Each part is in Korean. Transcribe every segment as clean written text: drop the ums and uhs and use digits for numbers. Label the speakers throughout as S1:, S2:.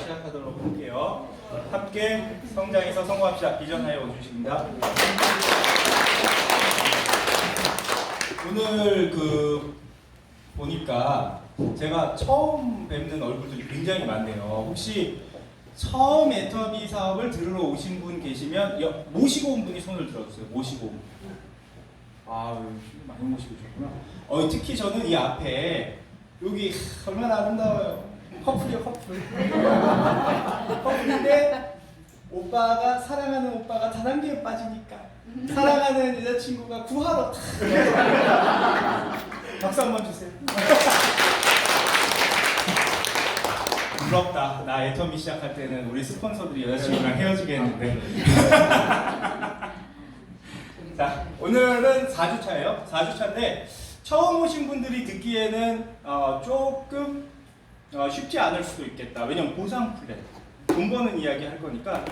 S1: 시작하도록 할게요. 함께 성장해서 성공합시다. 비전하여 오주식입니다. 오늘 보니까 제가 처음 뵙는 얼굴들이 굉장히 많네요. 혹시 처음 애터미 사업을 들으러 오신 분 계시면 모시고 온 분이 손을 들어주세요. 모시고 온 분. 많이 모시고 오셨구나. 특히 저는 이 앞에 여기 얼마나 아름다워요. 커플이요, 커플. 커플인데 오빠가 사랑하는 오빠가 다단계에 빠지니까 사랑하는 여자친구가 구하러 박수 한번 주세요. 부럽다. 나 애터미 시작할 때는 우리 스폰서들이 여자친구랑 헤어지게 했는데. 자, 오늘은 4주차예요. 4주차인데 처음 오신 분들이 듣기에는 조금 쉽지 않을 수도 있겠다. 왜냐면 보상 플랜, 돈 버는 이야기 할 거니까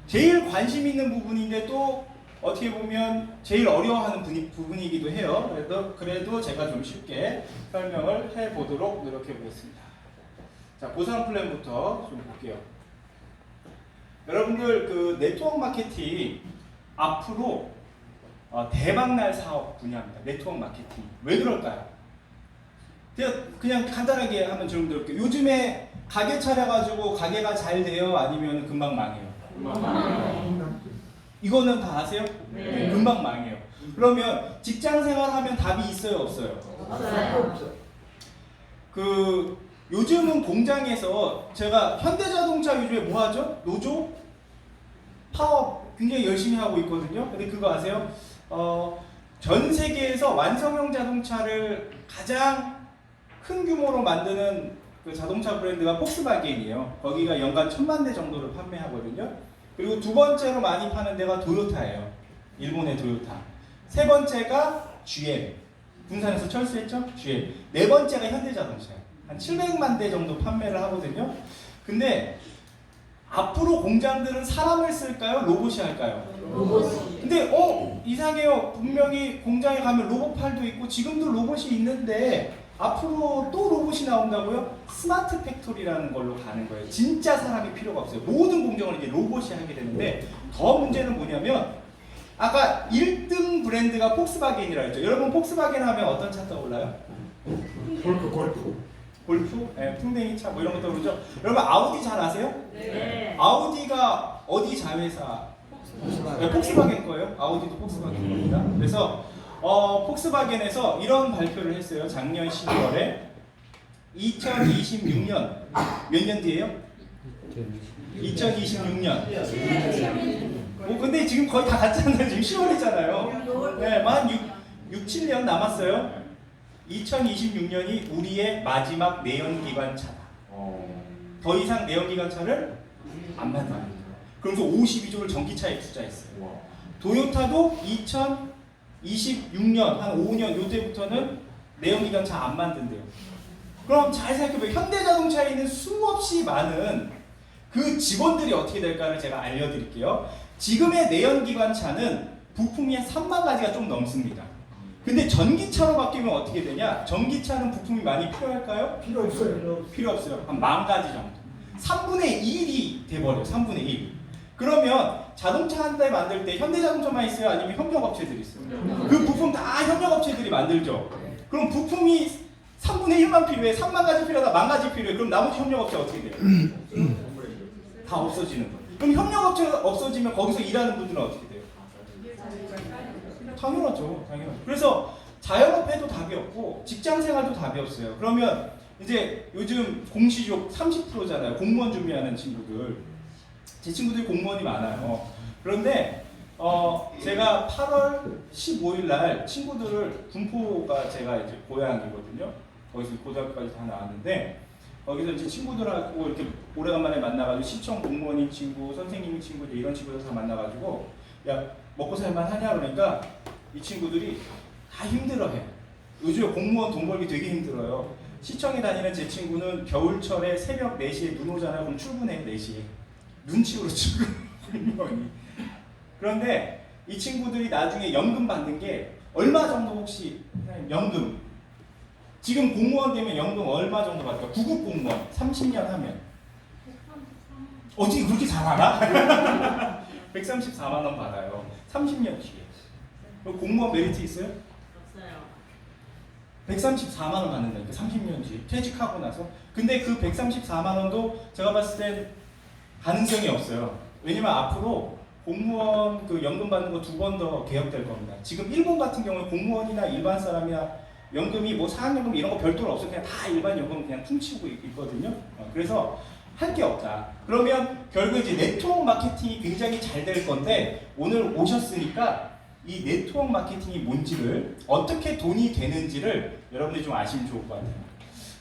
S1: 제일 관심 있는 부분인데 또 어떻게 보면 제일 어려워하는 부분이기도 해요. 그래도 제가 좀 쉽게 설명을 해보도록 노력해 보겠습니다. 자, 보상 플랜부터 좀 볼게요. 여러분들 네트워크 마케팅 앞으로 대박날 사업 분야입니다. 네트워크 마케팅. 왜 그럴까요? 제가 그냥 간단하게 한번 질문 드릴게요. 요즘에 가게 차려가지고 가게가 잘 돼요? 아니면 금방 망해요? 금방 망해요. 이거는 다 아세요? 네. 금방 망해요. 그러면 직장 생활하면 답이 있어요? 없어요? 없어요. 요즘은 공장에서 제가 현대자동차 요즘에 뭐 하죠? 노조? 파업 굉장히 열심히 하고 있거든요. 근데 그거 아세요? 전 세계에서 완성형 자동차를 가장 큰 규모로 만드는 그 자동차 브랜드가 폭스바겐이에요. 거기가 연간 1000만 대 정도를 판매하거든요. 그리고 두 번째로 많이 파는 데가 도요타예요. 일본의 도요타. 세 번째가 GM. 군산에서 철수했죠? GM. 네 번째가 현대자동차예요. 한 700만 대 정도 판매를 하거든요. 근데 앞으로 공장들은 사람을 쓸까요? 로봇이 할까요? 로봇이. 근데 이상해요. 분명히 공장에 가면 로봇팔도 있고 지금도 로봇이 있는데 앞으로 또 로봇이 나온다고요? 스마트 팩토리라는 걸로 가는 거예요. 진짜 사람이 필요가 없어요. 모든 공정을 이제 로봇이 하게 되는데 더 문제는 뭐냐면 아까 1등 브랜드가 폭스바겐이라고 했죠. 여러분 폭스바겐 하면 어떤 차 떠올라요? 골프? 네, 풍뎅이 차 뭐 이런 거 떠오르죠? 여러분 아우디 잘 아세요? 네. 아우디가 어디 자회사? 폭스바겐 거예요. 아우디도 폭스바겐 겁니다. 그래서 폭스바겐에서 이런 발표를 했어요. 작년 12월에 2026년 몇 년 뒤에요? 2026년. 근데 지금 거의 다 갔잖아요. 지금 10월이잖아요. 네, 만 6, 7년 남았어요. 2026년이 우리의 마지막 내연기관차다. 더 이상 내연기관차를 안 만듭니다. 그러면서 52조를 전기차에 투자했어요. 도요타도 2026년 한 5년 요때부터는 내연기관차 안 만든대요. 그럼 잘 생각해보면 현대자동차에 있는 수없이 많은 그 직원들이 어떻게 될까를 제가 알려드릴게요. 지금의 내연기관차는 부품이 한 3만 가지가 좀 넘습니다. 근데 전기차로 바뀌면 어떻게 되냐? 전기차는 부품이 많이 필요할까요? 필요 없어요. 필요 없어요. 한 10,000 가지 정도. 3분의 1이 돼버려요. 3분의 1. 그러면 자동차 한 대 만들 때 현대자동차만 있어요? 아니면 협력업체들이 있어요? 그 부품 다 협력업체들이 만들죠. 그럼 부품이 3분의 1만 필요해. 3만 가지 필요하다. 10,000가지 필요해. 그럼 나머지 협력업체 어떻게 돼요? 다 없어지는 거예요. 그럼 협력업체가 없어지면 거기서 일하는 분들은 어떻게 돼요? 당연하죠. 그래서 자영업해도 답이 없고 직장생활도 답이 없어요. 그러면 이제 요즘 공시족 30%잖아요. 공무원 준비하는 친구들. 제 친구들이 공무원이 많아요. 그런데 제가 8월 15일 날 친구들을 군포가 제가 이제 고향이거든요. 거기서 고등학교까지 다 나왔는데 거기서 이제 친구들하고 이렇게 오래간만에 만나가지고 시청 공무원인 친구, 선생님인 친구 이런 친구들 다 만나가지고 야 먹고 살만 하냐 그러니까 이 친구들이 다 힘들어해. 요즘 공무원 돈 벌기 되게 힘들어요. 시청에 다니는 제 친구는 겨울철에 새벽 4시에 눈 오잖아요. 그럼 출근해 4시에. 눈치로 출근이. 그런데 이 친구들이 나중에 연금 받는 게 얼마 정도 혹시 연금? 지금 공무원 되면 연금 얼마 정도 받을까? 9급 공무원 30년 하면 어떻게 그렇게 잘 알아? 134만 원 받아요. 30년 뒤에. 공무원 메리트 있어요?
S2: 없어요.
S1: 134만 원 받는다니까 30년 뒤에 퇴직하고 나서. 근데 그 134만 원도 제가 봤을 땐 가능성이 없어요. 왜냐면 앞으로 공무원 그 연금 받는 거 2번 더 개혁될 겁니다. 지금 일본 같은 경우에 공무원이나 일반 사람이나 연금이 뭐 사학연금 이런 거 별도로 없어. 그냥 다 일반 연금 그냥 퉁치고 있거든요. 그래서 할 게 없다. 그러면 결국 이제 네트워크 마케팅이 굉장히 잘 될 건데 오늘 오셨으니까 이 네트워크 마케팅이 뭔지를 어떻게 돈이 되는지를 여러분들이 좀 아시면 좋을 것 같아요.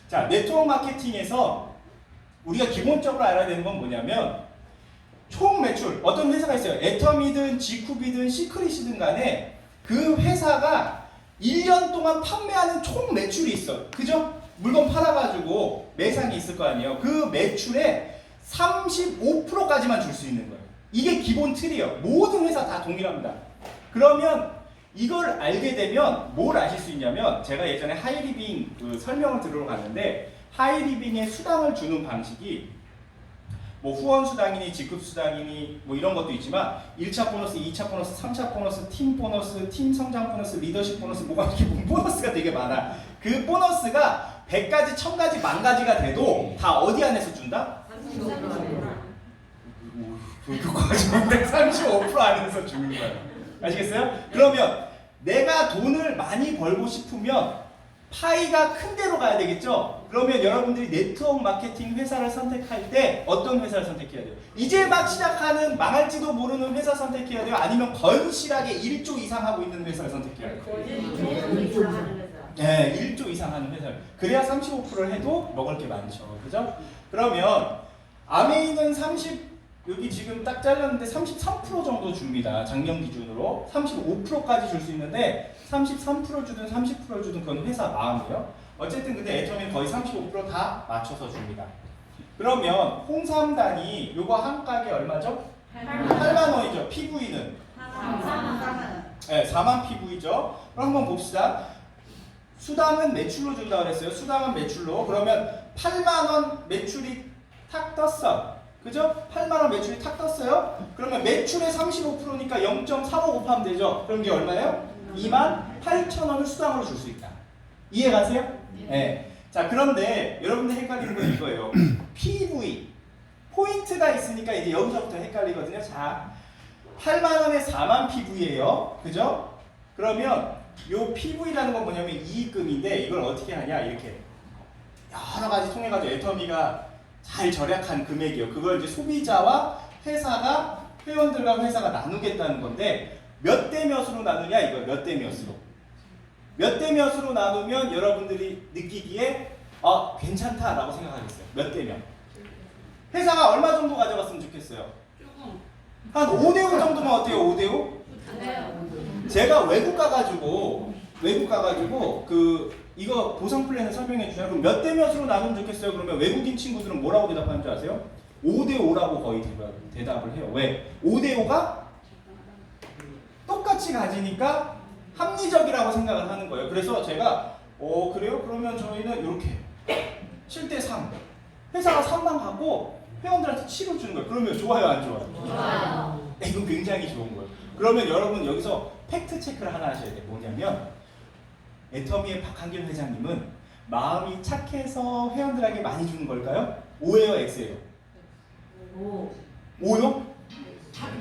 S1: 자, 네트워크 마케팅에서 우리가 기본적으로 알아야 되는 건 뭐냐면 총 매출, 어떤 회사가 있어요. 애텀이든 지쿠비든 시크릿이든 간에 그 회사가 1년 동안 판매하는 총 매출이 있어. 그죠? 물건 팔아가지고 매상이 있을 거 아니에요. 그 매출의 35%까지만 줄 수 있는 거예요. 이게 기본 틀이에요. 모든 회사 다 동일합니다. 그러면 이걸 알게 되면 뭘 아실 수 있냐면 제가 예전에 하이리빙 그 설명을 들으러 갔는데 하이리빙의 수당을 주는 방식이 뭐 후원 수당이니 직급 수당이니 뭐 이런 것도 있지만 1차 보너스, 2차 보너스, 3차 보너스, 팀 보너스, 팀 성장 보너스, 리더십 보너스 뭐가 이렇게 보너스가 되게 많아. 그 보너스가 100가지, 1000가지, 10,000가지가 돼도 다 어디 안에서 준다? 135% 안에서 주는 거예요. 아시겠어요? 그러면 내가 돈을 많이 벌고 싶으면 파이가 큰 데로 가야 되겠죠? 그러면 여러분들이 네트워크 마케팅 회사를 선택할 때 어떤 회사를 선택해야 돼요? 이제 막 시작하는 망할지도 모르는 회사 선택해야 돼요? 아니면 건실하게 1조 이상 하고 있는 회사를 선택해야 돼요? 네, 1조 이상 하는 회사를. 그래야 35%를 해도 먹을 게 많죠. 그죠? 그러면 아메이는 여기 지금 딱 잘랐는데 33% 정도 줍니다. 작년 기준으로 35%까지 줄 수 있는데 33% 주든 30% 주든 그건 회사 마음이에요. 어쨌든 근데 애터미는 거의 35% 다 맞춰서 줍니다. 그러면 홍삼단이 요거 한 가게 얼마죠? 8만 원이죠. PV는? 네, 4만 PV죠. 그럼 한번 봅시다. 수당은 매출로 준다고 그랬어요. 수당은 매출로. 그러면 8만 원 매출이 탁 떴어. 그죠? 8만원 매출이 탁 떴어요? 그러면 매출의 35%니까 0.45 곱하면 되죠? 그럼 이게 얼마예요? 28,000원을 수당으로 줄 수 있다. 이해 가세요? 네. 자, 그런데 여러분들 헷갈리는 건 이거예요. PV. 포인트가 있으니까 이제 여기서부터 헷갈리거든요. 자, 8만원에 4만 PV예요. 그죠? 그러면 요 PV라는 건 뭐냐면 이익금인데 이걸 어떻게 하냐? 이렇게 여러 가지 통해가지고 애터미가 잘 절약한 금액이요. 그걸 이제 소비자와 회사가 회원들과 회사가 나누겠다는 건데 몇 대 몇으로 나누냐 이거 몇 대 몇으로. 몇 대 몇으로 나누면 여러분들이 느끼기에 괜찮다라고 생각하겠어요. 몇 대 몇. 회사가 얼마 정도 가져갔으면 좋겠어요.
S2: 조금.
S1: 한 5대 5 정도면 어때요? 5대 5? 제가 외국 가가지고 이거 보상 플랜을 설명해 주잖아요. 그럼 몇 대 몇으로 나누면 좋겠어요? 그러면 외국인 친구들은 뭐라고 대답하는 줄 아세요? 5대 5라고 거의 대답을 해요. 왜? 5대 5가 똑같이 가지니까 합리적이라고 생각을 하는 거예요. 그래서 제가 그래요? 그러면 저희는 이렇게 7대 3 회사가 3만 갖고 회원들한테 7을 주는 거예요. 그러면 좋아요 안 좋아요?
S2: 좋아요.
S1: 이건 굉장히 좋은 거예요. 그러면 여러분 여기서 팩트 체크를 하나 하셔야 돼요. 뭐냐면 애터미의 박한길 회장님은 마음이 착해서 회원들에게 많이 주는 걸까요? O예요? X예요? O요?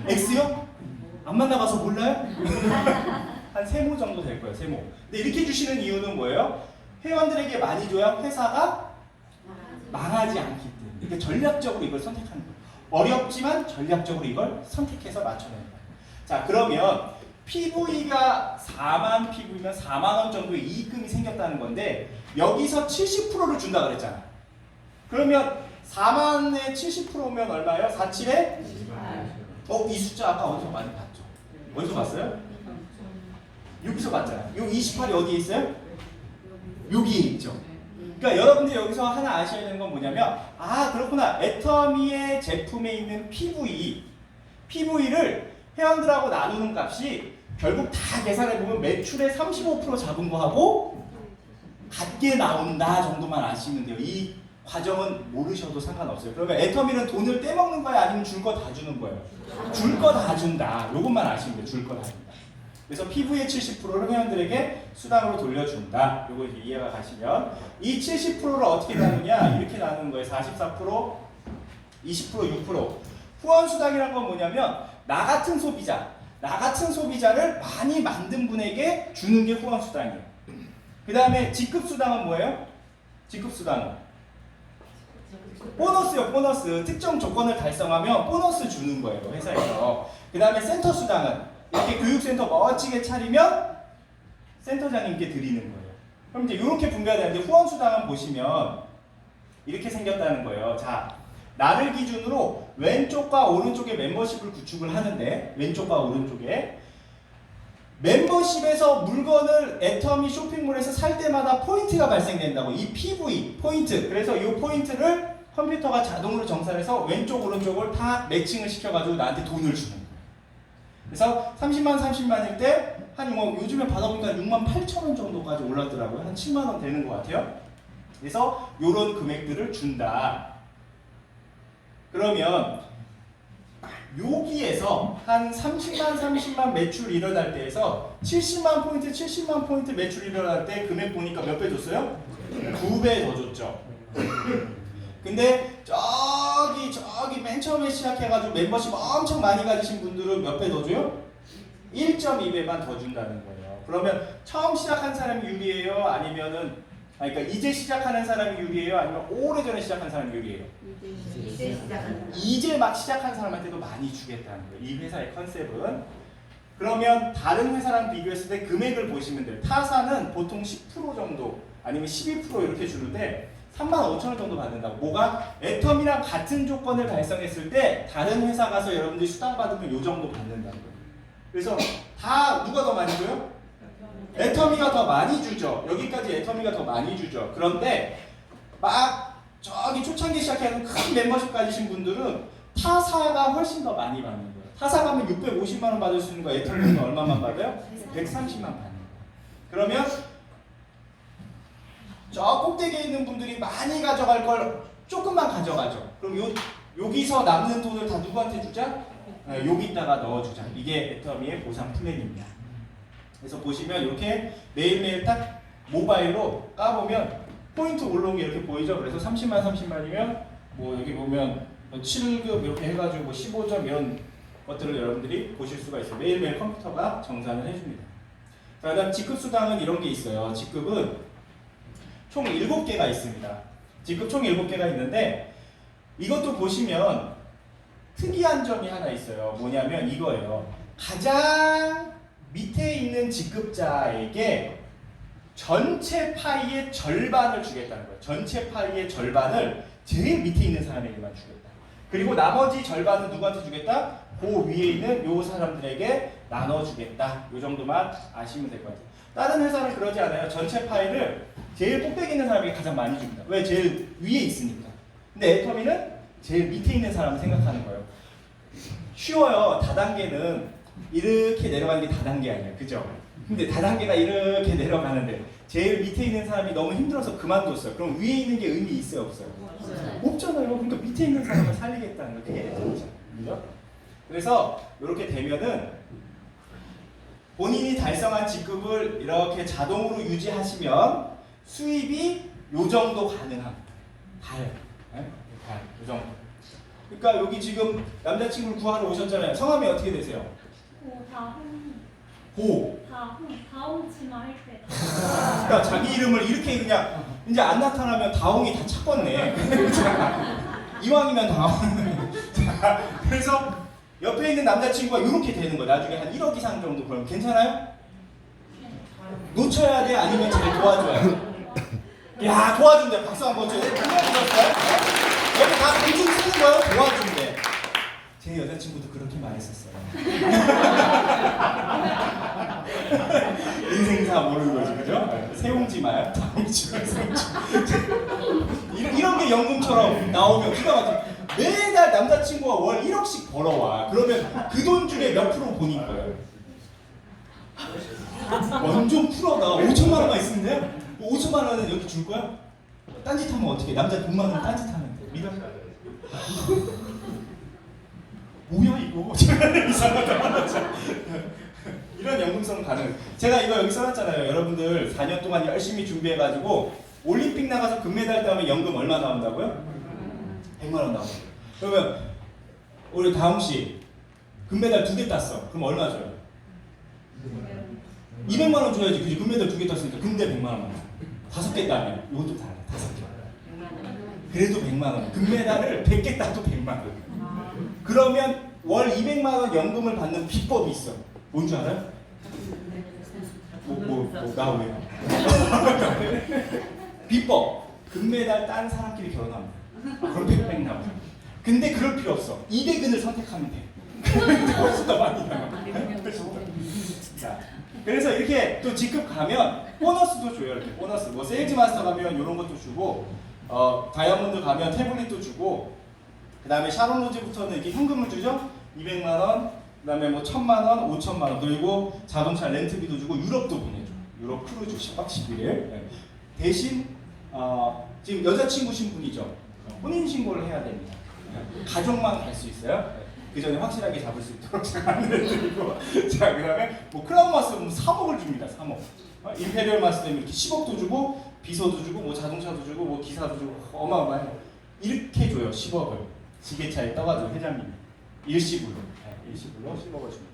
S1: X요? 안 만나봐서 몰라요? 한 세모 정도 될 거예요. 세모. 근데 이렇게 주시는 이유는 뭐예요? 회원들에게 많이 줘야 회사가 망하지 않기 때문에. 그러니까 전략적으로 이걸 선택하는 거예요. 어렵지만 전략적으로 이걸 선택해서 맞춰내는 거예요. 자, 그러면 PV가 4만 PV면 4만 원 정도의 이익금이 생겼다는 건데 여기서 70%를 준다 그랬잖아. 그러면 4만에 70%면 얼마예요? 47에? 이 숫자 아까 어디서 많이 봤죠? 어디서 봤어요? 여기서 봤잖아요. 요 28이 어디에 있어요? 여기에 있죠. 그러니까 여러분들 여기서 하나 아셔야 되는 건 뭐냐면 그렇구나. 애터미의 제품에 있는 PV를 회원들하고 나누는 값이 결국 다 계산해보면 매출의 35% 잡은 거하고 같게 나온다 정도만 아시면 돼요. 이 과정은 모르셔도 상관없어요. 그러면 애터미는 돈을 떼먹는 거야 아니면 줄 거 다 주는 거예요? 줄 거 다 준다. 요것만 아시면 돼요. 줄 거 다 준다. 그래서 PV의 70%를 회원들에게 수당으로 돌려준다. 요거 이제 이해가 가시면 이 70%를 어떻게 나누냐? 이렇게 나누는 거예요. 44%, 20%, 6%. 후원 수당이란 건 뭐냐면 나 같은 소비자를 많이 만든 분에게 주는 게 후원 수당이에요. 그 다음에 직급 수당은 뭐예요? 직급 수당은 보너스요. 보너스. 특정 조건을 달성하면 보너스 주는 거예요. 회사에서. 그 다음에 센터 수당은 이렇게 교육센터 멋지게 차리면 센터장님께 드리는 거예요. 그럼 이제 이렇게 분배가 되는데 후원 수당은 보시면 이렇게 생겼다는 거예요. 자, 나를 기준으로 왼쪽과 오른쪽에 멤버십을 구축을 하는데 왼쪽과 오른쪽에 멤버십에서 물건을 애터미 쇼핑몰에서 살 때마다 포인트가 발생된다고. 이 PV 포인트. 그래서 이 포인트를 컴퓨터가 자동으로 정산해서 왼쪽 오른쪽을 다 매칭을 시켜가지고 나한테 돈을 주는 거예요. 그래서 30만 30만일 때 한 뭐 요즘에 받아보니까 6만 8천 원 정도까지 올랐더라고요. 한 7만 원 되는 것 같아요. 그래서 이런 금액들을 준다. 그러면 여기에서 한 30만 매출 일어날 때에서 70만 포인트 매출 일어날 때 금액 보니까 몇 배 줬어요? 2배 더 줬죠. 근데 저기 맨 처음에 시작해가지고 멤버십 엄청 많이 가지신 분들은 몇 배 더 줘요? 1.2배만 더 준다는 거예요. 그러면 처음 시작한 사람이 유리해요? 아니면은 그러니까 이제 시작하는 사람이 유리해요? 아니면 오래전에 시작한 사람이 유리해요?
S2: 이제 시작하는
S1: 이제 막 시작한 사람한테도 많이 주겠다는 거예요. 이 회사의 컨셉은. 그러면 다른 회사랑 비교했을 때 금액을 보시면 돼요. 타사는 보통 10% 정도 아니면 12% 이렇게 주는데 3만 5천 원 정도 받는다고. 뭐가? 애텀이랑 같은 조건을 달성했을 때 다른 회사 가서 여러분들이 수당 받으면 요 정도 받는다는 거예요. 그래서 다 누가 더 많이 줘요? 애터미가 더 많이 주죠. 여기까지 애터미가 더 많이 주죠. 그런데 막 저기 초창기 시작해서 큰 멤버십 가지신 분들은 타사가 훨씬 더 많이 받는 거예요. 타사 가면 650만 원 받을 수 있는 거 애터미는 얼마만 받아요? 130만 받는 거예요. 그러면 저 꼭대기에 있는 분들이 많이 가져갈 걸 조금만 가져가죠. 그럼 여기서 남는 돈을 다 누구한테 주자? 여기다가 넣어주자. 이게 애터미의 보상 플랜입니다. 그래서 보시면 이렇게 매일매일 딱 모바일로 까보면 포인트 올라온 게 이렇게 보이죠? 그래서 30만이면 뭐 여기 보면 뭐 7급 이렇게 해가지고 뭐 15점 이런 것들을 여러분들이 보실 수가 있어요. 매일매일 컴퓨터가 정산을 해줍니다. 자, 그다음 직급 수당은 이런 게 있어요. 직급은 총 7개가 있습니다. 직급 총 7개가 있는데 이것도 보시면 특이한 점이 하나 있어요. 뭐냐면 이거예요. 가장 밑에 있는 직급자에게 전체 파이의 절반을 주겠다는 거예요. 전체 파이의 절반을 제일 밑에 있는 사람에게만 주겠다. 그리고 나머지 절반은 누구한테 주겠다? 그 위에 있는 요 사람들에게 나눠주겠다. 요 정도만 아시면 될 것 같아요. 다른 회사는 그러지 않아요. 전체 파이를 제일 꼭대기 있는 사람에게 가장 많이 줍니다. 왜? 제일 위에 있으니까. 근데 애터미는 제일 밑에 있는 사람을 생각하는 거예요. 쉬워요. 다단계는 이렇게 내려가는 게 다단계 아니야. 그죠? 근데 다단계가 이렇게 내려가는데 제일 밑에 있는 사람이 너무 힘들어서 그만뒀어요. 그럼 위에 있는 게 의미 있어요? 없어요? 없잖아요. 그러니까 밑에 있는 사람을 살리겠다는 거. 그게 애터미죠. 그죠? 그래서 이렇게 되면은 본인이 달성한 직급을 이렇게 자동으로 유지하시면 수입이 요 정도 가능합니다. 달. 요 정도. 그러니까 여기 지금 남자친구를 구하러 오셨잖아요. 성함이 어떻게 되세요?
S2: 다홍치마 할 때.
S1: 그러니까 자기 이름을 이렇게 그냥 이제 안 나타나면 다홍이 다 찾겠네. 이왕이면 다홍. 자, 그래서 옆에 있는 남자친구가 이렇게 되는 거예요. 나중에 한 1억 이상 정도 벌면 괜찮아요? 놓쳐야 돼? 아니면 잘 도와줘야 돼? 야, 도와준대. 박수 한번 줘. 누가 들었어요? 여기 다 공중 쓰는 거예요? 도와준대. 제 여자친구도 그렇게 말했었어요. 인생사 모르는 거지, 그죠? 세옹지마요? 다홍지마, 세옹지마. 이런 게 연금처럼 나오면 기가 막혀. 매달 남자친구가 월 1억씩 벌어와. 그러면 그 돈 중에 몇 프로 본인 거예요? 완전 쿨하다. 5천만 원만 있으면 돼? 5천만 원은 여기 줄 거야? 딴짓하면 어떻게? 남자 돈 많으면 딴짓하는데 믿어? 뭐야 이거? 이상하다. 이런 연금성 가능. 제가 이거 여기 써놨잖아요. 여러분들 4년 동안 열심히 준비해가지고 올림픽 나가서 금메달 따면 연금 얼마 나온다고요? 100만 원 나와요. 그러면 우리 다홍 씨 금메달 2개 땄어. 그럼 얼마 줘요? 200만 원 줘야지. 그지? 금메달 2개 땄으니까 근데 100만 원. 5개 따면 이것도 달라. 5개. 그래도 100만 원. 금메달을 100개 따도 100만 원. 그러면 월 200만 원 연금을 받는 비법이 있어. 뭔 줄 알아요? 나 왜요? 비법. 금메달 딴 사람끼리 결혼합니다. 그럼 100 나와. 근데 그럴 필요 없어. 이대근을 선택하면 돼. 훨씬 더 많이 나와. 자, 그래서 이렇게 또 직급 가면 보너스도 줘요. 이렇게 보너스. 뭐 세일즈 마스터 가면 이런 것도 주고, 다이아몬드 가면 태블릿도 주고, 그 다음에 샤론 로즈부터는 이렇게 현금을 주죠. 200만 원, 그 다음에 뭐 1000만 원, 5천만 원, 그리고 자동차 렌트비도 주고 유럽도 보내줘. 유럽 크루즈 10박 11일. 네. 대신 지금 여자친구신 분이죠. 혼인 신고를 해야 됩니다. 가족만 갈 수 있어요. 그 전에 확실하게 잡을 수 있도록 제가 안내해드리고, 자, 그 다음에 뭐 크라운 마스터는 3억을 줍니다. 3억. 임페리얼 마스터는 이렇게 10억도 주고, 비서도 주고, 뭐 자동차도 주고, 뭐 기사도 주고, 어마어마해요. 이렇게 줘요. 10억을 지게차에 떠가지고 회장님이 일시불로, 일시불로 10억을 줍니다.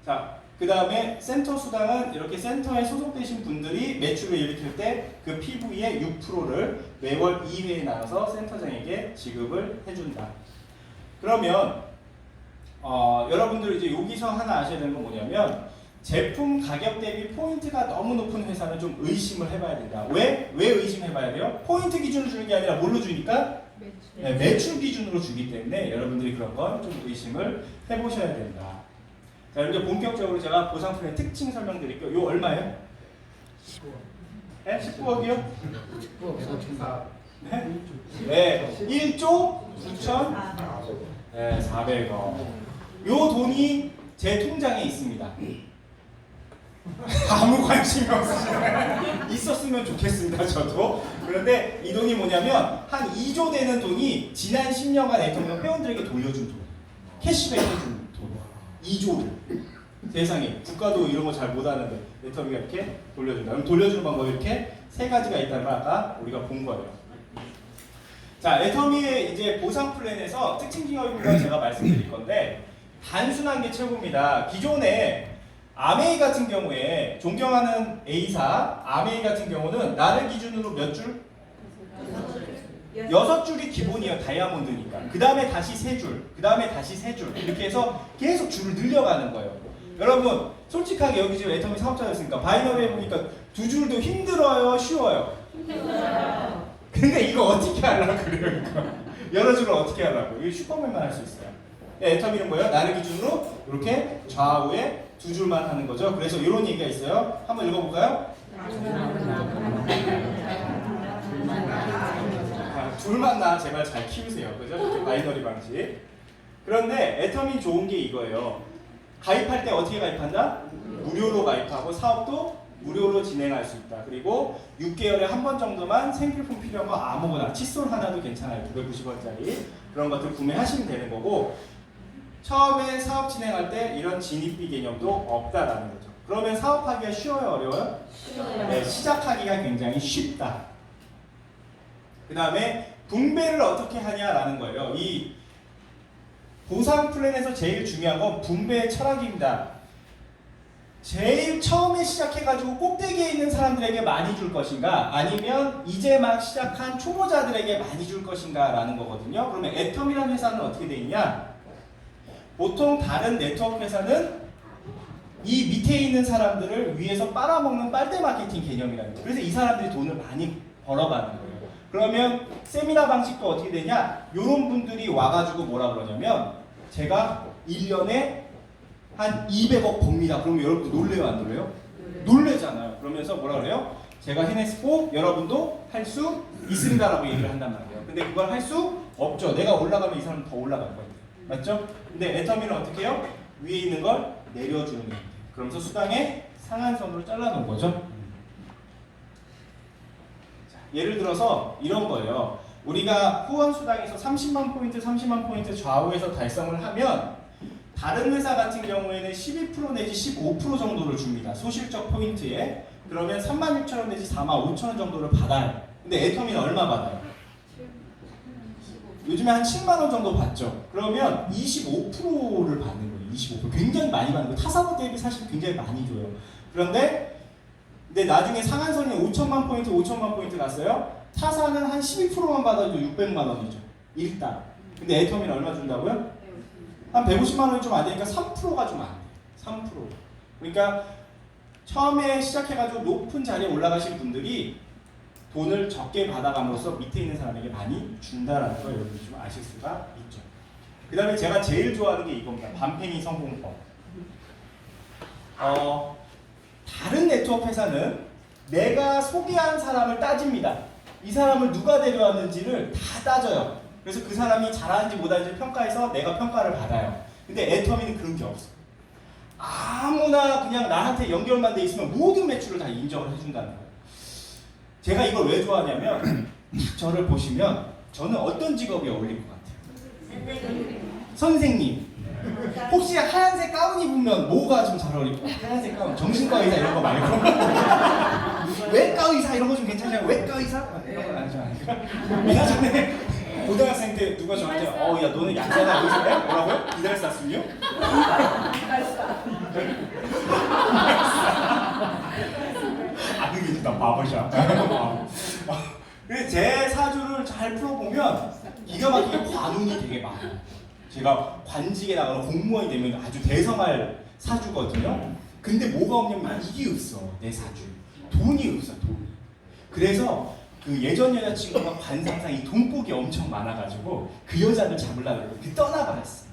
S1: 자, 그 다음에 센터 수당은 이렇게 센터에 소속되신 분들이 매출을 일으킬 때 그 PV의 6%를 매월 2회에 나눠서 센터장에게 지급을 해준다. 그러면 여러분들 이제 여기서 하나 아셔야 되는 건 뭐냐면 제품 가격 대비 포인트가 너무 높은 회사는 좀 의심을 해봐야 된다. 왜 의심해봐야 돼요? 포인트 기준으로 주는 게 아니라 뭘로 주니까? 네, 매출 기준으로 주기 때문에 여러분들이 그런 건 좀 의심을 해보셔야 된다. 자, 이제 본격적으로 제가 보상 플랜 특징 설명드릴게요. 요 얼마예요? 19억. 네? 19억이요? 19억. 네? 네. 1조 9,400억. 요 돈이 제 통장에 있습니다. 아무 관심이 없으시나요? 있었으면 좋겠습니다, 저도. 그런데 이 돈이 뭐냐면 한 2조 되는 돈이 지난 10년간 애통령 회원들에게 돌려준 돈. 캐시백 해준 돈. 2조를. 세상에 국가도 이런 거 잘 못하는데 애터미가 이렇게 돌려준다. 그럼 돌려주는 방법이 이렇게 세 가지가 있다는 걸 아까 우리가 본 거예요. 자, 애터미의 이제 보상 플랜에서 특징 기업인 제가 말씀드릴 건데 단순한 게 최고입니다. 기존에 아메이 같은 경우에 존경하는 A사 아메이 같은 경우는 나를 기준으로 몇 줄? 6줄이 기본이에요. 다이아몬드니까. 그 다음에 다시 3줄, 그 다음에 다시 3줄 이렇게 해서 계속 줄을 늘려가는 거예요. 여러분 솔직하게 여기 지금 애터미 사업자였으니까 바이너리 해보니까 2줄도 힘들어요? 쉬워요? 힘들어요. 근데 이거 어떻게 하려고 그래요? 이거? 여러 줄을 어떻게 하려고? 이거 슈퍼맨만 할 수 있어요. 애터미는 뭐예요? 나를 기준으로 이렇게 좌우에 2줄만 하는 거죠. 그래서 이런 얘기가 있어요. 한번 읽어볼까요? 둘만 나 제발 잘 키우세요. 그죠? 이렇게 바이너리 방식. 그런데 애터미 좋은 게 이거예요. 가입할 때 어떻게 가입한다? 무료로 가입하고 사업도 무료로 진행할 수 있다. 그리고 6개월에 한 번 정도만 생필품 필요한 거 아무거나 칫솔 하나도 괜찮아요. 990원짜리 그런 것들 구매하시면 되는 거고 처음에 사업 진행할 때 이런 진입비 개념도 없다라는 거죠. 그러면 사업하기가 쉬워요? 어려워요? 쉬워요. 네, 시작하기가 굉장히 쉽다. 그 다음에 분배를 어떻게 하냐라는 거예요. 이 보상 플랜에서 제일 중요한 건 분배의 철학입니다. 제일 처음에 시작해가지고 꼭대기에 있는 사람들에게 많이 줄 것인가 아니면 이제 막 시작한 초보자들에게 많이 줄 것인가 라는 거거든요. 그러면 애텀이라는 회사는 어떻게 돼 있냐? 보통 다른 네트워크 회사는 이 밑에 있는 사람들을 위에서 빨아먹는 빨대 마케팅 개념이라는 거예요. 그래서 이 사람들이 돈을 많이 벌어가는 거예요. 그러면 세미나 방식도 어떻게 되냐? 이런 분들이 와가지고 뭐라 그러냐면 제가 1년에 한 200억 법니다. 그러면 여러분들 놀래요 안 놀래요? 놀래잖아요. 그러면서 뭐라 그래요? 제가 해냈고 여러분도 할 수 있습니다라고 얘기를 한단 말이에요. 근데 그걸 할 수 없죠. 내가 올라가면 이 사람은 더 올라갈 거예요. 맞죠? 근데 애터미는 어떻게 해요? 위에 있는 걸 내려주는 거예요. 그러면서 수당의 상한선으로 잘라놓은 거죠. 예를 들어서 이런 거예요. 우리가 후원수당에서 30만 포인트, 30만 포인트 좌우에서 달성을 하면 다른 회사 같은 경우에는 12% 내지 15% 정도를 줍니다. 소실적 포인트에. 그러면 36,000원 내지 45,000원 정도를 받아요. 근데 애터미는 얼마 받아요? 요즘에 한 7만 원 정도 받죠. 그러면 25%를 받는 거예요. 25%. 굉장히 많이 받는 거예요. 타사보 대비 사실 굉장히 많이 줘요. 그런데 나중에 상한선이 5천만 포인트, 5천만 포인트 갔어요. 타사는 한 12%만 받아도 600만 원이죠. 일단. 근데 애터미는 얼마 준다고요? 한 150만 원이 좀 안 되니까 3%가 좀 안 돼요. 3%. 그러니까 처음에 시작해가지고 높은 자리에 올라가신 분들이 돈을 적게 받아감으로써 밑에 있는 사람에게 많이 준다라는 걸 여러분이 좀 아실 수가 있죠. 그 다음에 제가 제일 좋아하는 게 이겁니다. 밤팽이 성공법. 다른 네트워크 회사는 내가 소개한 사람을 따집니다. 이 사람을 누가 데려왔는지를 다 따져요. 그래서 그 사람이 잘하는지 못하는지 평가해서 내가 평가를 받아요. 근데 애터미는 그런 게 없어요. 아무나 그냥 나한테 연결만 돼 있으면 모든 매출을 다 인정을 해준다는 거예요. 제가 이걸 왜 좋아하냐면 저를 보시면 저는 어떤 직업에 어울릴 것 같아요? 선생님. 혹시 하얀색 가운 입으면 뭐가 좀 잘 어울릴까요? 하얀색 가운, 정신과 의사 이런 거 말고 외과 의사 이런 거 좀 괜찮아요? 외과 의사? 이런 건 아니죠. 얼마 전에 고등학생 때 누가 저한테 야 너는 약사나 의사야? 뭐라고요? 이달사슴이요? 그게 나 바보샵. 제 사주를 잘 풀어보면 기가 막히게 관운이 되게 많아요. 제가 관직에 나가는 공무원이 되면 아주 대성할 사주거든요. 근데 뭐가 없냐면 이게 없어. 내 사주. 돈이 없어. 돈이. 그래서 그 예전 여자친구가 관상상 이 돈복이 엄청 많아가지고 그 여자를 잡으려고 떠나버렸어.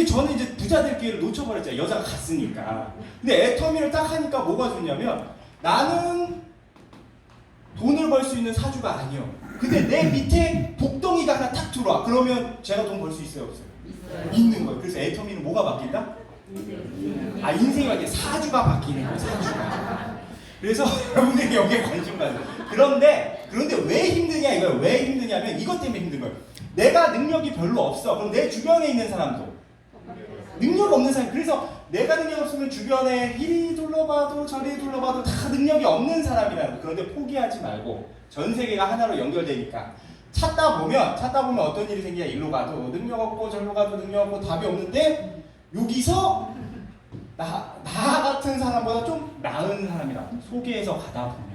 S1: 저는 이제 부자될 기회를 놓쳐버렸잖아요. 여자가 갔으니까. 근데 애터미를 딱 하니까 뭐가 좋냐면 나는 돈을 벌 수 있는 사주가 아니요. 근데 내 밑에 복덩이가 하나 탁 들어와. 그러면 제가 돈 벌 수 있어요? 없어요? 있는 거예요. 그래서 애터미는 뭐가 바뀐다? 인생이 바뀌어. 사주가 바뀌는 거예요. 사주가. 그래서 여러분들이 여기에 관심 가져요. 그런데 왜 힘드냐 이거예요. 왜 힘드냐면 이것 때문에 힘든 거예요. 내가 능력이 별로 없어. 그럼 내 주변에 있는 사람도 능력 없는 사람. 그래서 내가 능력 없으면 주변에 이리 둘러봐도 저리 둘러봐도 다 능력이 없는 사람이라는 거. 그런데 포기하지 말고 전 세계가 하나로 연결되니까 찾다 보면 어떤 일이 생기냐. 일로 가도 능력 없고 저리로 가도 능력 없고 답이 없는데 여기서 나 같은 사람보다 좀 나은 사람이라 소개해서 가다 보면.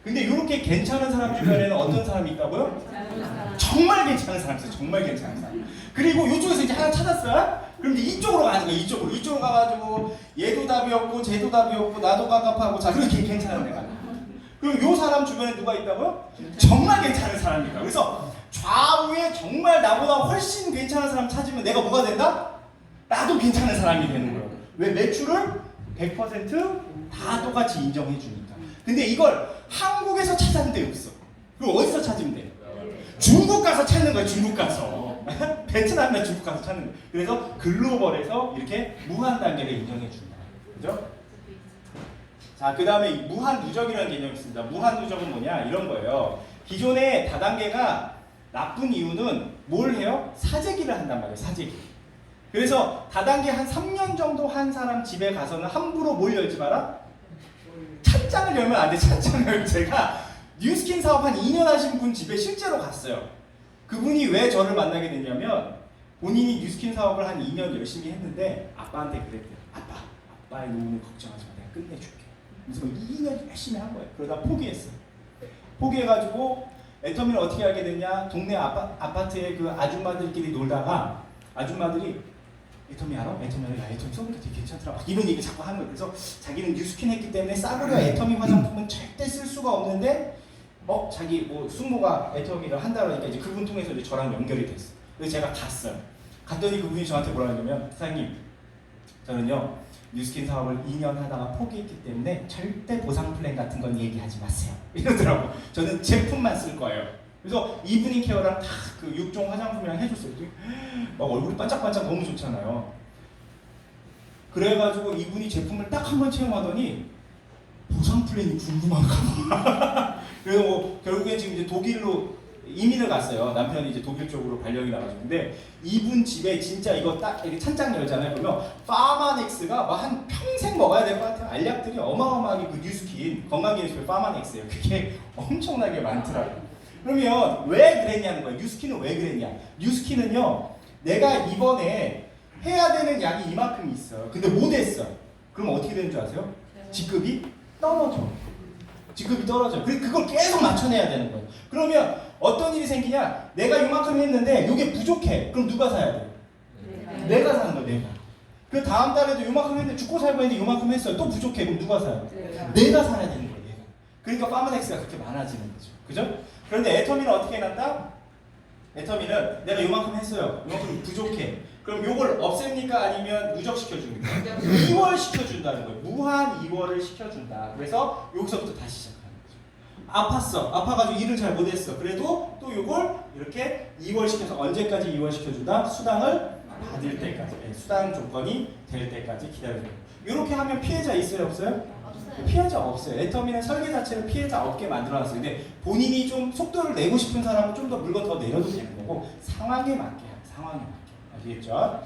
S1: 근데 이렇게 괜찮은 사람 주변에는 어떤 사람이 있다고요? 정말 괜찮은 사람 있어요. 정말 괜찮은 사람. 그리고 이쪽에서 이제 하나 찾았어요? 그럼 이제 이쪽으로 가는 거예요. 이쪽으로 가가지고 얘도 답이 없고 쟤도 답이 없고 나도 깝깝하고 자 그렇게 괜찮은 데가. 그럼 이 사람 주변에 누가 있다고요? 정말 괜찮은 사람이니까. 그래서 좌우에 정말 나보다 훨씬 괜찮은 사람 찾으면 내가 뭐가 된다? 나도 괜찮은 사람이 되는 거예요. 왜? 매출을 100%다 똑같이 인정해 주니까. 근데 이걸 한국에서 찾는 데 없어. 그럼 어디서 찾으면 돼? 중국 가서 찾는 거야. 중국 가서. 베트남이나 중국 가서 찾는 거야. 그래서 글로벌에서 이렇게 무한 단계를 인정해 준다. 그죠? 자, 그 다음에 무한 누적이라는 개념이 있습니다. 무한 누적은 뭐냐? 이런 거예요. 기존의 다단계가 나쁜 이유는 뭘 해요? 사재기를 한단 말이에요. 사재기. 그래서 다단계 한 3년 정도 한 사람 집에 가서는 함부로 뭘 열지 마라? 찬장을 열면 안 돼. 찬장을. 제가 뉴스킨 사업 한 2년 하신 분 집에 실제로 갔어요. 그분이 왜 저를 만나게 됐냐면 본인이 뉴스킨 사업을 한 2년 열심히 했는데 아빠한테 그랬대요. 아빠의 노후는 걱정하지 마. 내가 끝내줄게. 그래서 2년 열심히 한 거예요. 그러다 포기했어요. 포기해가지고 애터미를 어떻게 알게 됐냐? 동네 아파트에 그 아줌마들끼리 놀다가 아줌마들이 애터미 알아? 애터미 써보니까 되게 괜찮더라. 막 이런 얘기 자꾸 하는 거예요. 그래서 자기는 뉴스킨 했기 때문에 싸구려 애터미 화장품은 절대 쓸 수가 없는데 자기 뭐 숙모가 애터미를 한다 그러니까 이제 그분 통해서 이제 저랑 연결이 됐어요. 그래서 제가 갔어요. 갔더니 그분이 저한테 뭐라 하냐면 사장님 저는요 뉴스킨 사업을 2년 하다가 포기했기 때문에 절대 보상 플랜 같은 건 얘기하지 마세요. 이러더라고. 저는 제품만 쓸 거예요. 그래서 이브닝 케어랑 다 그 6종 화장품이랑 해줬어요. 막 얼굴이 반짝반짝 너무 좋잖아요. 그래가지고 이분이 제품을 딱 한 번 체험하더니 보상 플랜이 궁금한가 봐. 그래서 뭐 결국엔 지금 이제 독일로 이민을 갔어요. 남편이 이제 독일 쪽으로 발령이 나가지고. 근데 이분 집에 진짜 이거 딱 이렇게 찬장 열잖아요. 그러면 파마넥스가 뭐 한 평생 먹어야 될 것 같아요. 알약들이 어마어마하게 그 뉴스킨 건강기능식품 파마넥스예요. 그게 엄청나게 많더라고요. 그러면 왜 그랬냐는 거예요. 뉴스킨은 왜 그랬냐? 뉴스킨은요, 내가 이번에 해야 되는 약이 이만큼 있어요. 근데 못 했어. 그럼 어떻게 되는 줄 아세요? 직급이 떨어져. 직급이 떨어져. 그걸 계속 맞춰내야 되는 거예요. 그러면 어떤 일이 생기냐? 내가 이만큼 했는데 이게 부족해. 그럼 누가 사야 돼? 내가 사는 거야, 내가. 그 다음 달에도 이만큼 했는데 죽고 살고 했는데 이만큼 했어요. 또 부족해. 그럼 누가 사요? 내가 사야 되는 거예요, 내가. 그러니까 파마넥스가 그렇게 많아지는 거죠. 그죠? 그런데 애터미는 어떻게 해놨다? 애터미는 내가 이만큼 했어요. 이만큼 부족해. 그럼 요걸 없앱니까? 아니면 누적시켜줍니까? 이월시켜준다는 거예요. 무한 이월을 시켜준다. 그래서 여기서부터 다시 시작하는 거죠. 아팠어. 아파가지고 일을 잘 못했어. 그래도 또 요걸 이렇게 이월시켜서 언제까지 이월시켜준다? 수당을 받을 때까지. 수당 조건이 될 때까지 기다려줘요. 이렇게 하면 피해자 있어요? 없어요? 피해자 없어요. 애터미는 설계 자체를 피해자 없게 만들어놨어요. 근데 본인이 좀 속도를 내고 싶은 사람은 좀 더 물건 더 내려도 되는 거고 상황에 맞게 해요. 상황에 맞게. 아시겠죠?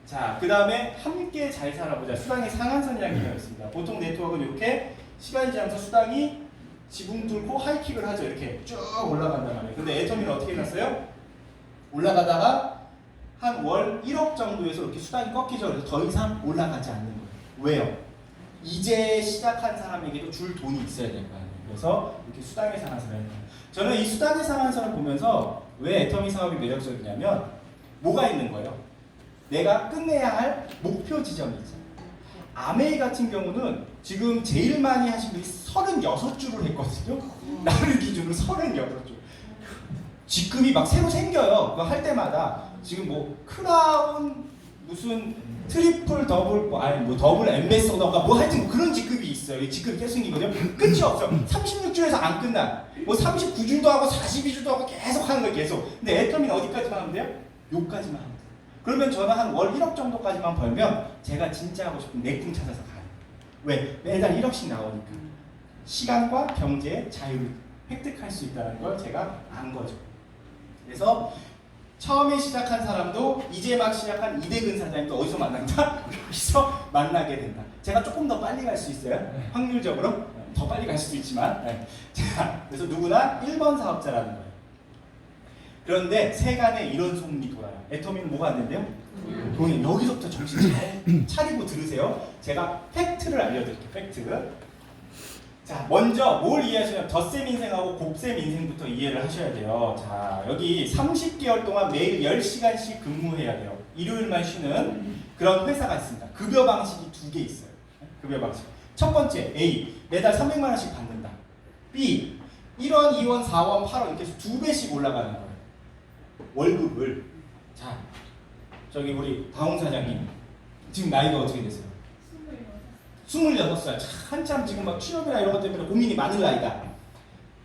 S1: 자, 그 다음에 함께 잘 살아보자. 수당의 상한선이라는 게 있습니다. 보통 네트워크는 이렇게 시간이 지나면서 수당이 지붕 뚫고 하이킥을 하죠. 이렇게 쭉 올라간단 말이에요. 근데 애터미는 어떻게 해놨어요? 올라가다가 한 월 1억 정도에서 이렇게 수당이 꺾이죠. 그래서 더 이상 올라가지 않는 거예요. 왜요? 이제 시작한 사람에게도 줄 돈이 있어야 될 거 아니에요. 그래서 이렇게 수당의 상한선을 해요. 저는 이 수당의 상한선을 보면서 왜 애터미 사업이 매력적이냐면 뭐가 있는 거예요? 내가 끝내야 할 목표 지점이 있잖아요. 아메이 같은 경우는 지금 제일 많이 하신 분이 36주를 했거든요. 나를 기준으로 36주. 직급이 막 새로 생겨요. 그거 할 때마다 지금 뭐 크라운 무슨 트리플 더블 뭐 더블 엠베서더가 뭐 하여튼 뭐 그런 직급이 있어요. 이 직급이 계속 생기거든요. 끝이 없어. 36주에서 안 끝나. 뭐 39주도 하고 42주도 하고 계속 하는 거예요. 계속. 근데 애터미는 어디까지만 하면 돼요? 요까지만 하면 돼요. 그러면 저는 한 월 1억 정도까지만 벌면 제가 진짜 하고 싶은 내꿈 찾아서 가요. 왜? 매달 1억씩 나오니까. 시간과 경제의 자유를 획득할 수 있다는 걸 제가 안 거죠. 그래서 처음에 시작한 사람도 이제 막 시작한 이대근 사장님도 어디서 만난다? 여기서 만나게 된다. 제가 조금 더 빨리 갈 수 있어요. 확률적으로 더 빨리 갈 수도 있지만. 네. 자, 그래서 누구나 1번 사업자라는 거예요. 그런데 세간에 이런 소문이 돌아요. 애터미는 뭐가 안 된대요? 돈이. 여기서부터 정신 잘 차리고 들으세요. 제가 팩트를 알려드릴게요. 팩트. 자, 먼저 뭘 이해하시냐면 덧셈 인생하고 곱셈 인생부터 이해를 하셔야 돼요. 자, 여기 30개월 동안 매일 10시간씩 근무해야 돼요. 일요일만 쉬는 그런 회사가 있습니다. 급여 방식이 두 개 있어요. 급여 방식. 첫 번째 A, 매달 300만 원씩 받는다. B, 1원, 2원, 4원, 8원 이렇게 해서 2배씩 올라가는 거예요. 월급을. 자, 저기 우리 다홍 사장님 지금 나이가 어떻게 되세요? 26살. 한참 지금 막 취업이나 이런 것 때문에 고민이 많은 나이다.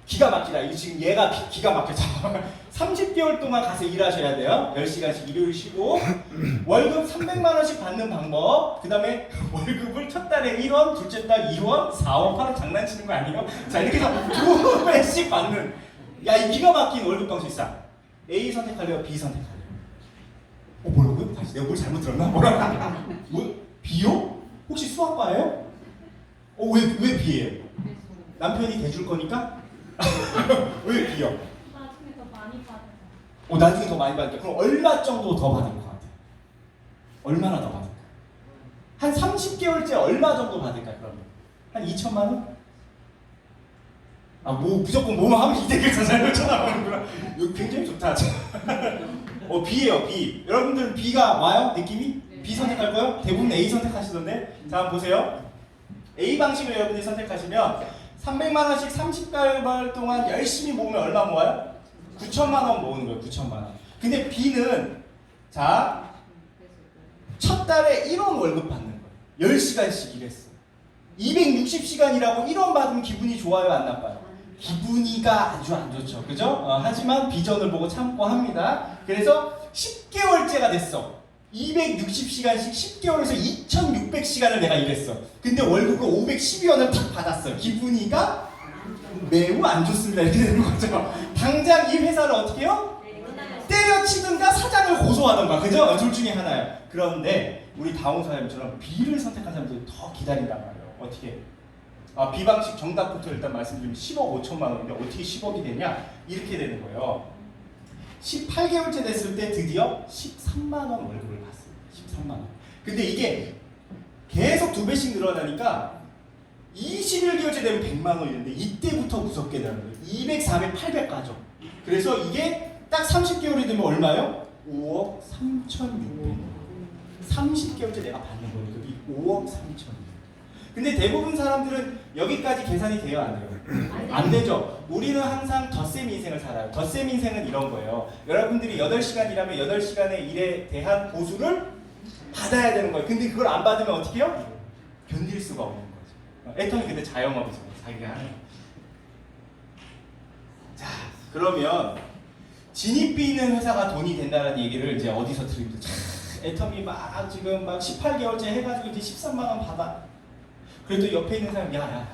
S1: 기가 막히다. 이 지금 얘가 기가 막혀서 30개월 동안 가서 일하셔야 돼요. 10시간씩 일요일 쉬고 월급 300만 원씩 받는 방법. 그 다음에 월급을 첫 달에 1원, 둘째 달 2원, 4원, 8원 장난치는 거 아니에요? 자, 이렇게 해서 2배씩 받는. 야, 이 기가 막힌 월급 방식 있어. A 선택할래요? B 선택할래요? 뭐라고요? 다시 내가 뭘 잘못 들었나? 뭐라? 뭐? B요? 혹시 수학과예요? 왜 B예요? 남편이 대줄 거니까? 왜 B요?
S2: 나중에 더 많이 받을
S1: 나중에 더 많이 받을게. 그럼 얼마 정도 더 받을 것 같아요? 얼마나 더 받을까? 한 30개월째 얼마 정도 받을까 그러면? 한 2천만 원? 뭐 무조건 뭐만 하면 이대길 사장님 쳐다보는구나. 이거 굉장히 좋다. B예요, B. 여러분들은 B가 와요? 느낌이? B 선택할 거예요? 대부분 A 선택하시던데? 자, 한번 보세요. A 방식을 여러분들이 선택하시면 300만 원씩 30개월 동안 열심히 모으면 얼마 모아요? 9천만 원 모으는 거예요. 9천만 원. 근데 B는 자, 첫 달에 1원 월급 받는 거예요. 10시간씩 일했어. 260시간 일하고 1원 받으면 기분이 좋아요? 안 나빠요? 기분이가 아주 안 좋죠. 그죠? 하지만 비전을 보고 참고 합니다. 그래서 10개월째가 됐어. 260시간씩 10개월에서 2,600시간을 내가 일했어. 근데 월급을 512원을 탁 받았어. 기분이가 매우 안 좋습니다. 이렇게 되는 거죠. 당장 이 회사를 어떻게 해요? 때려치든가 사장을 고소하든가, 그죠? 둘 중에 하나야. 그런데 우리 다운 사람처럼 B를 선택한 사람들이 더 기다린단 말이에요. 어떻게? B 방식 정답부터 일단 말씀드리면 10억 5천만 원인데 어떻게 10억이 되냐? 이렇게 되는 거예요. 18개월째 됐을 때 드디어 13만 원 월급을 받습니다. 13만 원. 근데 이게 계속 2배씩 늘어나니까 21개월째 되면 100만 원이었는데 이때부터 무섭게 되는 거예요. 200, 400, 800 가죠. 그래서 이게 딱 30개월이 되면 얼마요? 5억 3,600만 원. 30개월째 내가 받는 월급이 5억 3,600만 원. 근데 대부분 사람들은 여기까지 계산이 돼요, 안 돼요? 안 되죠. 우리는 항상 덧셈 인생을 살아요. 덧셈 인생은 이런 거예요. 여러분들이 8시간 일하면 8시간의 일에 대한 보수를 받아야 되는 거예요. 근데 그걸 안 받으면 어떻게 해요? 견딜 수가 없는 거죠. 애터미 근데 자영업이죠. 자기가 하는 거. 자, 그러면 진입비 있는 회사가 돈이 된다는 얘기를 이제 어디서 드립니까? 애터미 막 지금 막 18개월째 해가지고 이제 13만 원 받아. 그래도 옆에 있는 사람, 야,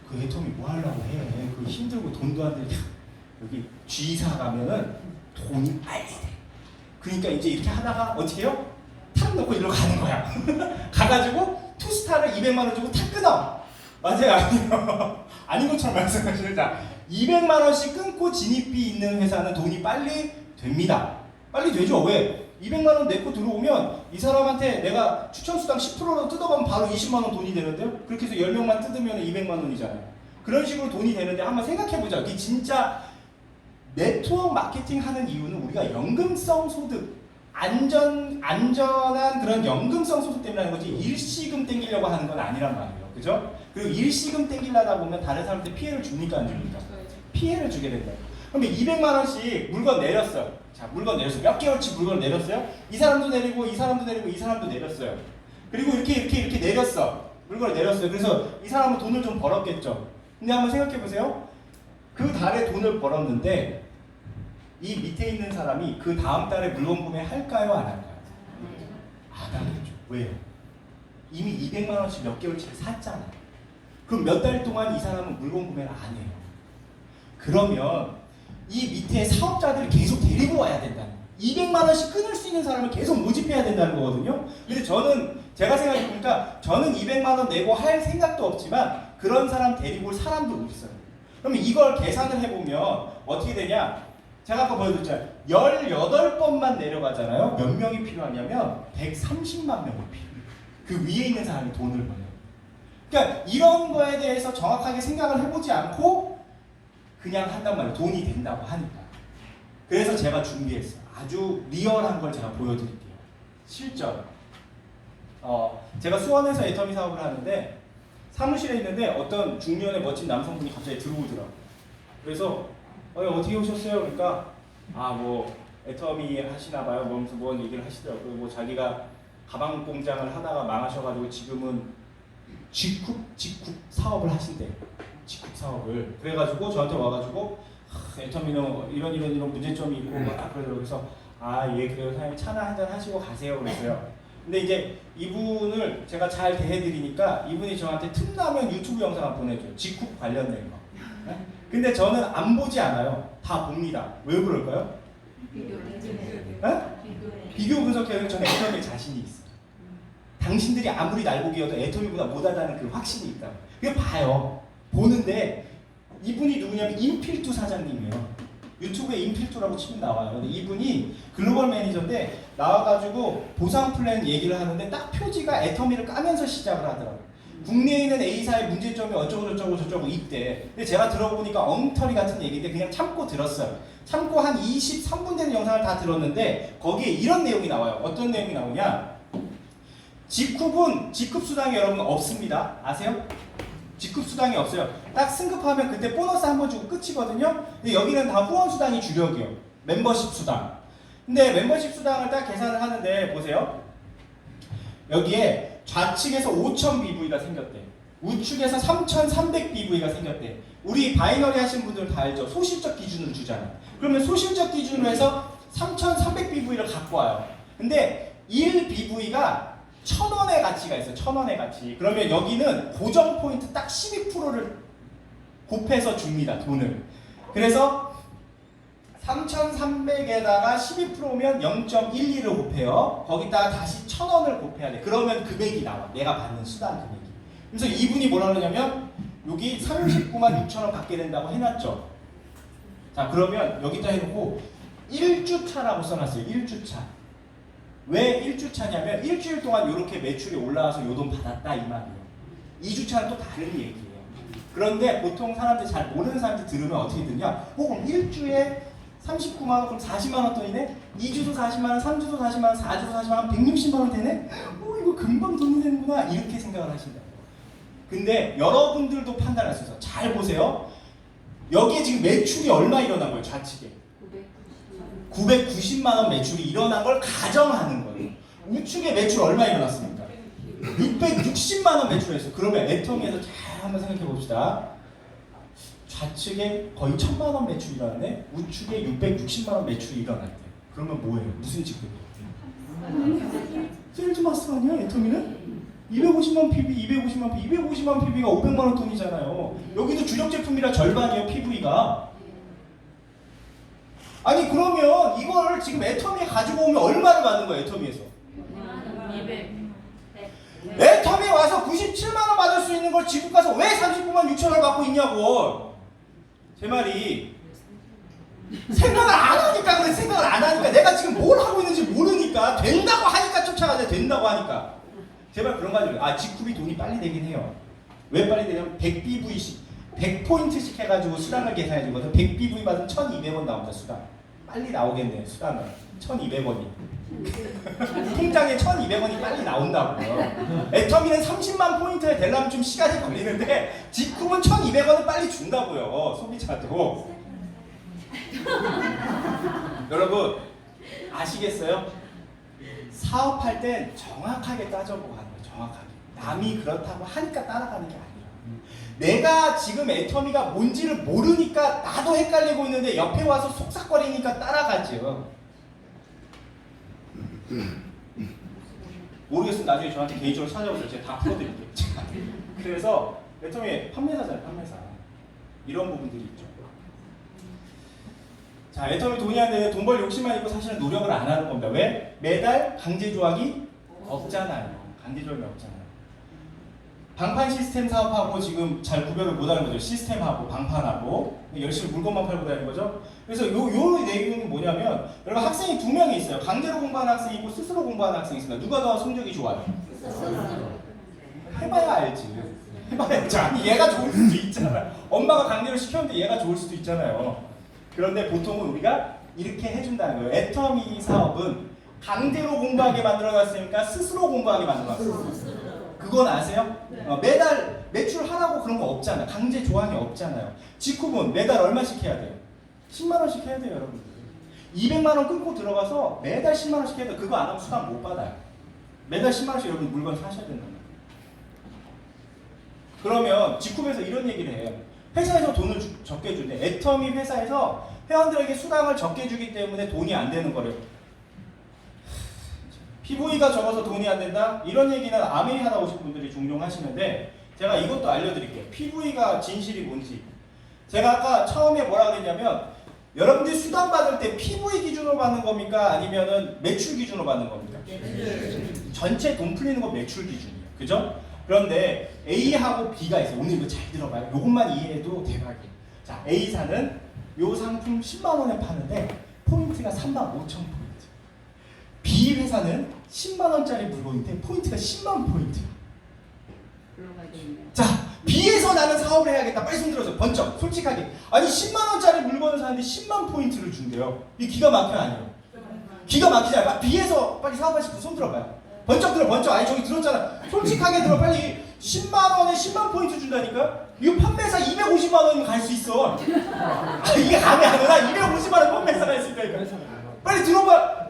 S1: 그 애터미 뭐 하려고 해? 그 힘들고 돈도 안 들게. 여기 G사 가면은 돈이 빨리 돼. 그러니까 이제 이렇게 하다가 어떻게 해요? 탁 넣고 이리로 가는 거야. 가가지고 투스타를 200만 원 주고 탁 끊어. 맞아요? 아니요? 아닌 것처럼 말씀하시는. 자, 200만 원씩 끊고 진입비 있는 회사는 돈이 빨리 됩니다. 빨리 되죠. 왜? 200만 원 내고 들어오면 이 사람한테 내가 추천수당 10%로 뜯어가면 바로 20만 원 돈이 되는데요. 그렇게 해서 10명만 뜯으면 200만 원이잖아요. 그런 식으로 돈이 되는데 한번 생각해보자. 이게 진짜 네트워크 마케팅 하는 이유는 우리가 연금성 소득, 안전한 그런 연금성 소득 때문에 하는 거지 일시금 땡기려고 하는 건 아니란 말이에요. 그죠? 그리고 일시금 땡기려다 보면 다른 사람한테 피해를 줍니까 안 줍니까? 피해를 주게 된다. 그러면 200만 원씩 물건 내렸어요. 자, 물건 내렸어요. 몇 개월치 물건 내렸어요. 이 사람도 내리고 이 사람도 내리고 이 사람도 내렸어요. 그리고 이렇게 내렸어. 물건을 내렸어요. 그래서 이 사람은 돈을 좀 벌었겠죠. 근데 한번 생각해 보세요. 그 달에 돈을 벌었는데 이 밑에 있는 사람이 그 다음 달에 물건 구매할까요? 안 할까요? 안 하겠죠. 왜요? 이미 200만 원씩 몇 개월치를 샀잖아요. 그럼 몇 달 동안 이 사람은 물건 구매를 안 해요. 그러면 이 밑에 사업자들을 계속 데리고 와야 된다는 거예요. 200만 원씩 끊을 수 있는 사람을 계속 모집해야 된다는 거거든요. 근데 제가 생각해보니까 저는 200만 원 내고 할 생각도 없지만 그런 사람 데리고 올 사람도 없어요. 그러면 이걸 계산을 해보면 어떻게 되냐? 제가 아까 보여드렸잖아요. 18번만 내려가잖아요. 몇 명이 필요하냐면 130만 명이 필요해요. 그 위에 있는 사람이 돈을 벌어요. 그러니까 이런 거에 대해서 정확하게 생각을 해보지 않고 그냥 한단 말이에요. 돈이 된다고 하니까. 그래서 제가 준비했어요. 아주 리얼한 걸 제가 보여드릴게요. 실전. 제가 수원에서 애터미 사업을 하는데 사무실에 있는데 어떤 중년의 멋진 남성분이 갑자기 들어오더라고요. 그래서 어떻게 오셨어요? 그러니까 뭐 애터미 하시나 봐요. 그러면서 뭔 얘기를 하시더라고요. 뭐 자기가 가방 공장을 하다가 망하셔가지고 지금은 직쿡 사업을 하신대. 직쿡 사업을. 그래가지고 저한테 와가지고 애터미는 이런 문제점이 있고 막 그러더라고요. 그래서 예 그래요 사장님 차나 한잔 하시고 가세요 그랬어요. 근데 이제 이분을 제가 잘 대해드리니까 이분이 저한테 틈나면 유튜브 영상을 보내줘요. 직쿡 관련된 거. 네? 근데 저는 안 보지 않아요. 다 봅니다. 왜 그럴까요? 비교 분석해서 저는 애터미에 자신이 있어요. 당신들이 아무리 날고기여도 애터미보다 못하다는 그 확신이 있다. 그게 봐요. 보는데 이분이 누구냐면 임필두 사장님이에요. 유튜브에 임필두라고 치면 나와요. 근데 이분이 글로벌 매니저인데 나와가지고 보상 플랜 얘기를 하는데 딱 표지가 애터미를 까면서 시작을 하더라고요. 국내에 있는 A사의 문제점이 어쩌고 있대. 근데 제가 들어보니까 엉터리 같은 얘기인데 그냥 참고 들었어요. 참고 한 23분 되는 영상을 다 들었는데 거기에 이런 내용이 나와요. 어떤 내용이 나오냐? 직급은 직급수당이 여러분 없습니다. 아세요? 직급수당이 없어요. 딱 승급하면 그때 보너스 한 번 주고 끝이거든요. 근데 여기는 다 후원수당이 주력이요. 멤버십 수당. 근데 멤버십 수당을 딱 계산을 하는데 보세요. 여기에 좌측에서 5,000BV가 생겼대. 우측에서 3,300BV가 생겼대. 우리 바이너리 하신 분들 다 알죠? 소실적 기준으로 주잖아요. 그러면 소실적 기준으로 해서 3,300BV를 갖고 와요. 근데 1BV가 1,000원의 가치가 있어요. 1,000원의 가치. 그러면 여기는 고정 포인트 딱 12%를 곱해서 줍니다. 돈을. 그래서 3,300에다가 12%면 0.12를 곱해요. 거기다가 다시 1,000원을 곱해야 돼. 그러면 금액이 나와. 내가 받는 수당 금액이. 그래서 이분이 뭐라 그러냐면 여기 39만 6천 원 받게 된다고 해놨죠. 자, 그러면 여기다 해놓고 1주차라고 써놨어요. 1주차. 왜 1주차냐면 일주일 동안 이렇게 매출이 올라와서 요 돈 받았다 이 말이에요. 2주차는 또 다른 얘기예요. 그런데 보통 사람들이 잘 모르는 사람들 들으면 어떻게 듣냐? 그럼 1주에 39만 원, 그럼 40만 원 돈이네? 2주도 40만 원, 3주도 40만 원, 4주도 40만 원, 160만 원 되네? 이거 금방 돈이 되는구나. 이렇게 생각을 하신다고. 근데 여러분들도 판단할 수 있어요. 잘 보세요. 여기에 지금 매출이 얼마 일어난 거예요? 좌측에 990만 원 매출이 일어난 걸 가정하는 거예요. 우측에 매출 얼마 일어났습니까? 660만 원 매출했어요. 그러면 애터미에서 잘 한번 생각해 봅시다. 좌측에 거의 1,000만 원 매출이 일어나네. 우측에 660만 원 매출이 일어났대. 그러면 뭐예요? 무슨 직급이에요? 세일즈 마스터 아니야? 애터미는? 250만 PB, 250만 PB, 250만 PB가 500만 원 돈이잖아요. 여기도 주력 제품이라 절반이에요, PV가. 아니 그러면 이걸 지금 애터미에 가지고 오면 얼마를 받는 거예요, 애터미에서?
S2: 200.
S1: 애터미에 와서 97만 원 받을 수 있는 걸 지금 가서 왜 39만 6천 원을 받고 있냐고. 제 말이 생각을 안 하니까 그래. 생각을 안 하니까 내가 지금 뭘 하고 있는지 모르니까 된다고 하니까 쫓아가야 된다고 하니까. 제발 그런 거 하지 마세요. 직급이 돈이 빨리 되긴 해요. 왜 빨리 되냐면 100BV씩 100포인트씩 해가지고 수당을 계산해 주거든. 100BV 받으면 1,200원 나옵니다. 수당. 빨리 나오겠네요. 수당은 1,200원이. 통장에 1,200원이 빨리 나온다고요. 애터미는 30만 포인트에 되려면 좀 시간이 걸리는데 직급은 1,200원을 빨리 준다고요. 소비자도. 여러분 아시겠어요? 사업할 땐 정확하게 따져보고 하는 거예요. 정확하게. 남이 그렇다고 하니까 따라가는 게 아니라 내가 지금 애터미가 뭔지를 모르니까 나도 헷갈리고 있는데 옆에 와서 속삭거리니까 따라가죠. 모르겠으면 나중에 저한테 개인적으로 찾아오세요. 제가 다 풀어드릴게요. 그래서 애터미 판매사잖아요. 판매사. 이런 부분들이 있죠. 자, 애터미 돈이 안 되는데 돈 벌 욕심만 있고 사실은 노력을 안 하는 겁니다. 왜? 매달 강제 조항이 없잖아요. 강제 조항이 없잖아요. 방판 시스템 사업하고 지금 잘 구별을 못하는 거죠. 시스템하고 방판하고 열심히 물건만 팔고 다니는 거죠. 그래서 요 내용이 뭐냐면 여러분 학생이 2명이 있어요. 강제로 공부하는 학생이 있고 스스로 공부하는 학생이 있습니다. 누가 더 성적이 좋아요? 해봐야 알지. 해봐야 알지. 아니 얘가 좋을 수도 있잖아요. 엄마가 강제로 시켰는데 얘가 좋을 수도 있잖아요. 그런데 보통은 우리가 이렇게 해준다는 거예요. 애터미 사업은 강제로 공부하게 만들어놨으니까 스스로 공부하게 만들어놨어요. 그건 아세요? 매달 매출하라고 그런 거 없잖아요. 강제 조항이 없잖아요. 직급은 매달 얼마씩 해야 돼요? 10만 원씩 해야 돼요, 여러분들. 200만 원 끊고 들어가서 매달 10만 원씩 해야 돼요. 그거 안 하면 수당 못 받아요. 매달 10만 원씩 여러분 물건 사셔야 된다. 그러면 직급에서 이런 얘기를 해요. 회사에서 돈을 적게 주는데 애터미 회사에서 회원들에게 수당을 적게 주기 때문에 돈이 안 되는 거래요. PV가 적어서 돈이 안 된다? 이런 얘기는 아메이 하다 오신 분들이 종종 하시는데 제가 이것도 알려드릴게요. PV가 진실이 뭔지. 제가 아까 처음에 뭐라 그랬냐면 여러분들이 수당 받을 때 PV 기준으로 받는 겁니까? 아니면은 매출 기준으로 받는 겁니까? 전체 돈 풀리는 건 매출 기준이에요. 그죠? 그런데 A하고 B가 있어요. 오늘 이거 잘 들어봐요. 이것만 이해해도 대박이에요. 자, A사는 요 상품 10만 원에 파는데 포인트가 35,000포인트. B 회사는 10만 원짜리 물건인데 포인트가 10만 포인트. 자, B에서 나는 사업을 해야겠다. 빨리 손 들어서 번쩍 솔직하게. 아니 10만 원짜리 물건을 사는데 10만 포인트를 준대요. 이 기가 막혀 아니에요? 기가 막히잖아요. B에서 빨리 사업하실 분 손 들어봐요. 번쩍 들어 번쩍. 아니 저기 들었잖아. 솔직하게 들어 빨리. 10만 원에 10만 포인트 준다니까? 이거 판매사 250만 원이면 갈 수 있어. 이게 감이 안 오나? 250만 원 판매사가 있으니까. 빨리 들어봐.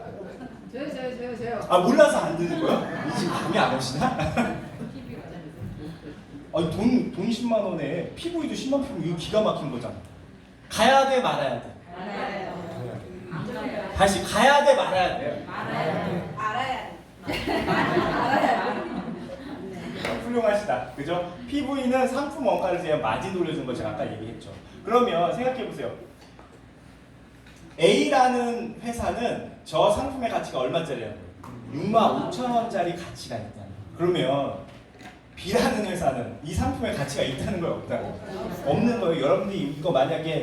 S1: 저요. 몰라서 안 듣는 거야? 지금 감이 안 오시나? 아니 돈 10만 원에 PV도 10만 PV 이거 기가 막힌 거잖아. 가야 돼 말아야 돼?
S3: 알아요.
S1: 다시 가야 돼 말아야 돼?
S3: 알아요.
S1: 그죠? PV는 상품 원가를 제가 마진 돌려준 거 제가 아까 얘기했죠. 그러면 생각해 보세요. A라는 회사는 저 상품의 가치가 얼마짜리야? 65,000원짜리 가치가 있다. 그러면 B라는 회사는 이 상품의 가치가 있다는 거예요, 없다는 거예요? 없는 거예요. 여러분들이 이거 만약에